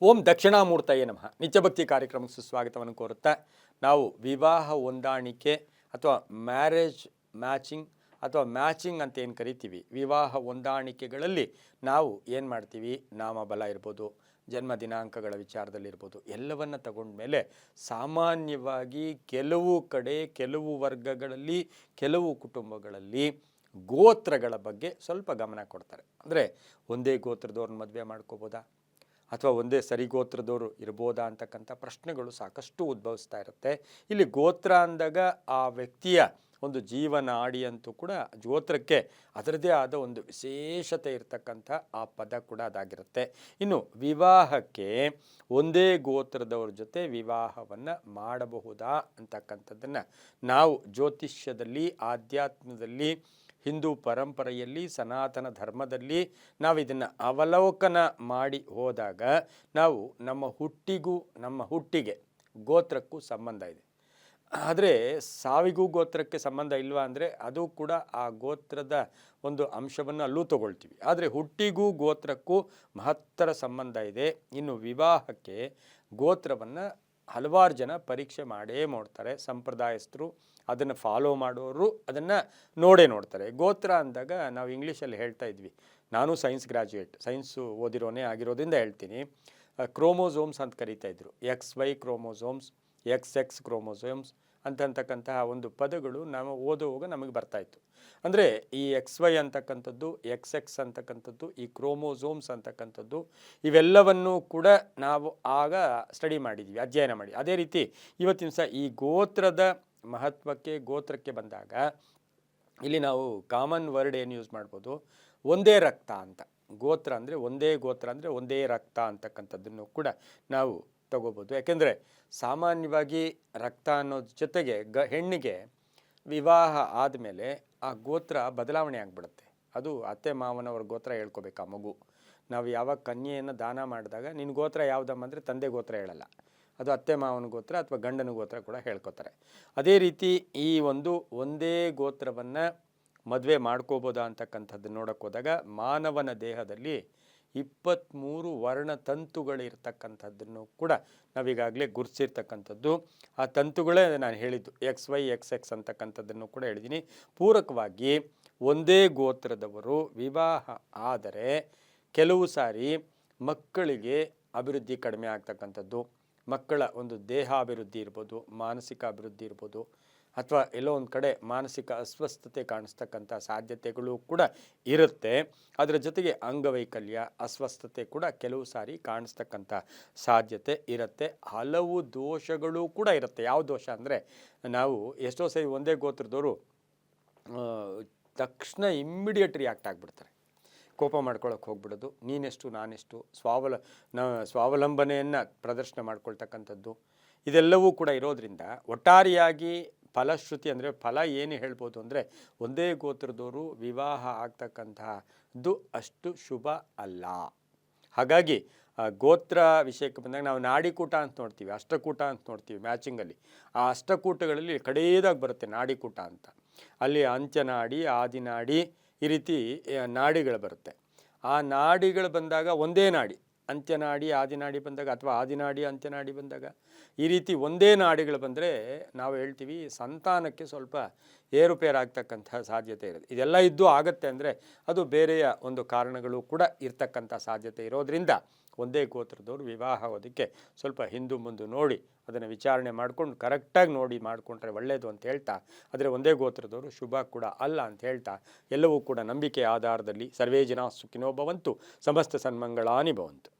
ಓಂ ದಕ್ಷಿಣಾಮೂರ್ತಯೇ ನಮಃ. ನಿತ್ಯಭಕ್ತಿ ಕಾರ್ಯಕ್ರಮಕ್ಕೆ ಸುಸ್ವಾಗತವನ್ನು ಕೋರುತ್ತಾ ನಾವು ವಿವಾಹ ಹೊಂದಾಣಿಕೆ ಅಥವಾ ಮ್ಯಾರೇಜ್ ಮ್ಯಾಚಿಂಗ್ ಅಥವಾ ಮ್ಯಾಚಿಂಗ್ ಅಂತ ಏನು ಕರಿತೀವಿ, ವಿವಾಹ ಹೊಂದಾಣಿಕೆಗಳಲ್ಲಿ ನಾವು ಏನು ಮಾಡ್ತೀವಿ, ನಾಮಬಲ ಇರ್ಬೋದು, ಜನ್ಮ ದಿನಾಂಕಗಳ ವಿಚಾರದಲ್ಲಿರ್ಬೋದು, ಎಲ್ಲವನ್ನು ತಗೊಂಡ್ಮೇಲೆ ಸಾಮಾನ್ಯವಾಗಿ ಕೆಲವು ಕಡೆ ಕೆಲವು ವರ್ಗಗಳಲ್ಲಿ ಕೆಲವು ಕುಟುಂಬಗಳಲ್ಲಿ ಗೋತ್ರಗಳ ಬಗ್ಗೆ ಸ್ವಲ್ಪ ಗಮನ ಕೊಡ್ತಾರೆ. ಅಂದರೆ ಒಂದೇ ಗೋತ್ರದವ್ರನ್ನ ಮದುವೆ ಮಾಡ್ಕೋಬೋದಾ ಅಥವಾ ಒಂದೇ ಸರಿಗೋತ್ರದವರು ಇರ್ಬೋದಾ ಅಂತಕ್ಕಂಥ ಪ್ರಶ್ನೆಗಳು ಸಾಕಷ್ಟು ಉದ್ಭವಿಸ್ತಾ ಇರುತ್ತೆ. ಇಲ್ಲಿ ಗೋತ್ರ ಅಂದಾಗ ಆ ವ್ಯಕ್ತಿಯ ಒಂದು ಜೀವನಾಡಿ ಅಂತೂ ಕೂಡ ಗೋತ್ರಕ್ಕೆ ಅದರದೇ ಆದ ಒಂದು ವಿಶೇಷತೆ ಇರತಕ್ಕಂಥ ಆ ಪದ ಕೂಡ ಅದಾಗಿರುತ್ತೆ. ಇನ್ನು ವಿವಾಹಕ್ಕೆ ಒಂದೇ ಗೋತ್ರದವ್ರ ಜೊತೆ ವಿವಾಹವನ್ನು ಮಾಡಬಹುದಾ ಅಂತಕ್ಕಂಥದ್ದನ್ನು ನಾವು ಜ್ಯೋತಿಷ್ಯದಲ್ಲಿ, ಆಧ್ಯಾತ್ಮದಲ್ಲಿ, ಹಿಂದೂ ಪರಂಪರೆಯಲ್ಲಿ, ಸನಾತನ ಧರ್ಮದಲ್ಲಿ ನಾವು ಇದನ್ನು ಅವಲೋಕನ ಮಾಡಿ ಹೋದಾಗ ನಾವು ನಮ್ಮ ಹುಟ್ಟಿಗೆ ಗೋತ್ರಕ್ಕೂ ಸಂಬಂಧ ಇದೆ. ಆದರೆ ಸಾವಿಗೂ ಗೋತ್ರಕ್ಕೆ ಸಂಬಂಧ ಇಲ್ವಾ ಅಂದರೆ ಅದು ಕೂಡ ಆ ಗೋತ್ರದ ಒಂದು ಅಂಶವನ್ನು ಅಲ್ಲೂ ತಗೊಳ್ತೀವಿ. ಆದರೆ ಹುಟ್ಟಿಗೂ ಗೋತ್ರಕ್ಕೂ ಮಹತ್ತರ ಸಂಬಂಧ ಇದೆ. ಇನ್ನು ವಿವಾಹಕ್ಕೆ ಗೋತ್ರವನ್ನು ಹಲವಾರು ಜನ ಪರೀಕ್ಷೆ ಮಾಡೇ ಮಾಡ್ತಾರೆ. ಸಂಪ್ರದಾಯಸ್ಥರು ಅದನ್ನು ಫಾಲೋ ಮಾಡೋರು ಅದನ್ನು ನೋಡ್ತಾರೆ. ಗೋತ್ರ ಅಂದಾಗ ನಾವು ಇಂಗ್ಲೀಷಲ್ಲಿ ಹೇಳ್ತಾ ಇದ್ವಿ, ನಾನು ಸೈನ್ಸ್ ಗ್ರ್ಯಾಜುಯೇಟ್, ಸೈನ್ಸು ಓದಿರೋನೇ ಆಗಿರೋದ್ರಿಂದ ಹೇಳ್ತೀನಿ, ಕ್ರೋಮೋಸೋಮ್ಸ್ ಅಂತ ಕರೀತಾ ಇದ್ರು. XY ಕ್ರೋಮೋಸೋಮ್ಸ್, XX ಕ್ರೋಮೋಸೋಮ್ಸ್ ಅಂತಕ್ಕಂತಹ ಒಂದು ಪದಗಳು ನಾವು ಓದುವಾಗ ನಮಗೆ ಬರ್ತಾಯಿತ್ತು. ಅಂದರೆ ಈ XY ಅಂತಕ್ಕಂಥದ್ದು, XX ಅಂತಕ್ಕಂಥದ್ದು, ಈ ಕ್ರೋಮೋಸೋಮ್ಸ್ ಅಂತಕ್ಕಂಥದ್ದು ಇವೆಲ್ಲವನ್ನೂ ಕೂಡ ನಾವು ಆಗ ಸ್ಟಡಿ ಮಾಡಿದ್ವಿ, ಅಧ್ಯಯನ ಮಾಡಿ. ಅದೇ ರೀತಿ ಇವತ್ತಿನ ಸಹ ಈ ಗೋತ್ರದ ಮಹತ್ವಕ್ಕೆ, ಗೋತ್ರಕ್ಕೆ ಬಂದಾಗ ಇಲ್ಲಿ ನಾವು ಕಾಮನ್ ವರ್ಡ್ ಏನು ಯೂಸ್ ಮಾಡ್ಬೋದು, ಒಂದೇ ರಕ್ತ ಅಂತ. ಗೋತ್ರ ಅಂದರೆ ಒಂದೇ ಗೋತ್ರ ಅಂದರೆ ಒಂದೇ ರಕ್ತ ಅಂತಕ್ಕಂಥದ್ದನ್ನು ಕೂಡ ನಾವು ತಗೋಬೋದು. ಯಾಕೆಂದರೆ ಸಾಮಾನ್ಯವಾಗಿ ರಕ್ತ ಅನ್ನೋದ್ರ ಜೊತೆಗೆ ಹೆಣ್ಣಿಗೆ ವಿವಾಹ ಆದಮೇಲೆ ಆ ಗೋತ್ರ ಬದಲಾವಣೆ ಆಗಿಬಿಡುತ್ತೆ. ಅದು ಅತ್ತೆ ಮಾವನವ್ರ ಗೋತ್ರ ಹೇಳ್ಕೊಬೇಕು ಆ ಮಗು. ನಾವು ಯಾವಾಗ ಕನ್ಯೆಯನ್ನು ದಾನ ಮಾಡಿದಾಗ ನಿನ್ನ ಗೋತ್ರ ಯಾವುದಮ್ಮ ಅಂದರೆ ತಂದೆ ಗೋತ್ರ ಹೇಳಲ್ಲ, ಅದು ಅತ್ತೆ ಮಾವನ ಗೋತ್ರ ಅಥವಾ ಗಂಡನ ಗೋತ್ರ ಕೂಡ ಹೇಳ್ಕೊತಾರೆ. ಅದೇ ರೀತಿ ಈ ಒಂದೇ ಗೋತ್ರವನ್ನು ಮದುವೆ ಮಾಡ್ಕೋಬೋದಾ ಅಂತಕ್ಕಂಥದ್ದು ನೋಡೋಕೆ ಹೋದಾಗ ಮಾನವನ ದೇಹದಲ್ಲಿ 23 ವರ್ಣತಂತುಗಳಿರ್ತಕ್ಕಂಥದ್ದನ್ನು ಕೂಡ ನಾವೀಗಾಗಲೇ ಗುರುತಿಸಿರ್ತಕ್ಕಂಥದ್ದು. ಆ ತಂತುಗಳೇ ನಾನು ಹೇಳಿದ್ದು XY XX ಅಂತಕ್ಕಂಥದ್ದನ್ನು ಕೂಡ ಹೇಳಿದ್ದೀನಿ. ಪೂರಕವಾಗಿ ಒಂದೇ ಗೋತ್ರದವರು ವಿವಾಹ ಆದರೆ ಕೆಲವು ಸಾರಿ ಮಕ್ಕಳಿಗೆ ಅಭಿವೃದ್ಧಿ ಕಡಿಮೆ ಆಗ್ತಕ್ಕಂಥದ್ದು, ಮಕ್ಕಳ ಒಂದು ದೇಹಾಭಿವೃದ್ಧಿ ಇರ್ಬೋದು, ಮಾನಸಿಕ ಅಭಿವೃದ್ಧಿ ಇರ್ಬೋದು, ಅಥವಾ ಎಲ್ಲೋ ಒಂದು ಕಡೆ ಮಾನಸಿಕ ಅಸ್ವಸ್ಥತೆ ಕಾಣಿಸ್ತಕ್ಕಂಥ ಸಾಧ್ಯತೆಗಳು ಕೂಡ ಇರುತ್ತೆ. ಅದರ ಜೊತೆಗೆ ಅಂಗವೈಕಲ್ಯ, ಅಸ್ವಸ್ಥತೆ ಕೂಡ ಕೆಲವು ಸಾರಿ ಕಾಣಿಸ್ತಕ್ಕಂಥ ಸಾಧ್ಯತೆ ಇರುತ್ತೆ. ಹಲವು ದೋಷಗಳು ಕೂಡ ಇರುತ್ತೆ. ಯಾವ ದೋಷ ಅಂದರೆ, ನಾವು ಎಷ್ಟೋ ಸರಿ ಒಂದೇ ಗೋತ್ರದವರು ತಕ್ಷಣ ಇಮ್ಮಿಡಿಯೇಟ್ ರಿಯಾಕ್ಟ್ ಆಗಿಬಿಡ್ತಾರೆ. ಕೋಪ ಮಾಡ್ಕೊಳ್ಳೋಕೆ ಹೋಗ್ಬಿಡೋದು, ನೀನೆಷ್ಟು ನಾನೆಷ್ಟು, ಸ್ವಾವಲಂಬನೆಯನ್ನು ಪ್ರದರ್ಶನ ಮಾಡ್ಕೊಳ್ತಕ್ಕಂಥದ್ದು, ಇದೆಲ್ಲವೂ ಕೂಡ ಇರೋದ್ರಿಂದ ಒಟ್ಟಾರೆಯಾಗಿ ಫಲಶ್ರುತಿ ಅಂದರೆ ಫಲ ಏನು ಹೇಳ್ಬೋದು ಅಂದರೆ, ಒಂದೇ ಗೋತ್ರದವರು ವಿವಾಹ ಆಗ್ತಕ್ಕಂತಹದ್ದು ಅಷ್ಟು ಶುಭ ಅಲ್ಲ. ಹಾಗಾಗಿ ಗೋತ್ರ ವಿಷಯಕ್ಕೆ ಬಂದಾಗ ನಾವು ನಾಡಿಕೂಟ ಅಂತ ನೋಡ್ತೀವಿ, ಅಷ್ಟಕೂಟ ಅಂತ ನೋಡ್ತೀವಿ ಮ್ಯಾಚಿಂಗಲ್ಲಿ. ಆ ಅಷ್ಟಕೂಟಗಳಲ್ಲಿ ಕಡೆಯದಾಗಿ ಬರುತ್ತೆ ನಾಡಿಕೂಟ ಅಂತ. ಅಲ್ಲಿ ಅಂತ್ಯನಾಡಿ, ಆದಿನಾಡಿ, ಈ ರೀತಿ ನಾಡಿಗಳು ಬರುತ್ತೆ. ಆ ನಾಡಿಗಳು ಬಂದಾಗ ಒಂದೇ ನಾಡಿ, ಅಂತ್ಯನಾಡಿ ಆದಿನಾಡಿ ಬಂದಾಗ ಅಥವಾ ಆದಿನಾಡಿ ಅಂತ್ಯನಾಡಿ ಬಂದಾಗ ಈ ರೀತಿ ಒಂದೇ ನಾಡಿಗಳು ಬಂದರೆ ನಾವು ಹೇಳ್ತೀವಿ ಸಂತಾನಕ್ಕೆ ಸ್ವಲ್ಪ ಏರುಪೇರಾಗ್ತಕ್ಕಂಥ ಸಾಧ್ಯತೆ ಇರುತ್ತೆ. ಇದೆಲ್ಲ ಇದ್ದು ಆಗುತ್ತೆ ಅಂದರೆ ಅದು ಬೇರೆಯ ಒಂದು ಕಾರಣಗಳು ಕೂಡ ಇರ್ತಕ್ಕಂಥ ಸಾಧ್ಯತೆ ಇರೋದ್ರಿಂದ ಒಂದೇ ಗೋತ್ರದವರು ವಿವಾಹ ಆಗೋದಕ್ಕೆ ಸ್ವಲ್ಪ ಹಿಂದು ಮುಂದೆ ನೋಡಿ ಅದನ್ನು ವಿಚಾರಣೆ ಮಾಡ್ಕೊಂಡು ಕರೆಕ್ಟಾಗಿ ನೋಡಿ ಮಾಡಿಕೊಂಡ್ರೆ ಒಳ್ಳೆಯದು ಅಂತ ಹೇಳ್ತಾ, ಆದರೆ ಒಂದೇ ಗೋತ್ರದವರು ಶುಭ ಕೂಡ ಅಲ್ಲ ಅಂತ ಹೇಳ್ತಾ, ಎಲ್ಲವೂ ಕೂಡ ನಂಬಿಕೆ ಆಧಾರದಲ್ಲಿ ಸರ್ವೇ ಜನ ಸುಖಿನೋ ಭವಂತು, ಸಮಸ್ತ ಸನ್ಮಂಗಳಾನಿ ಭವಂತು.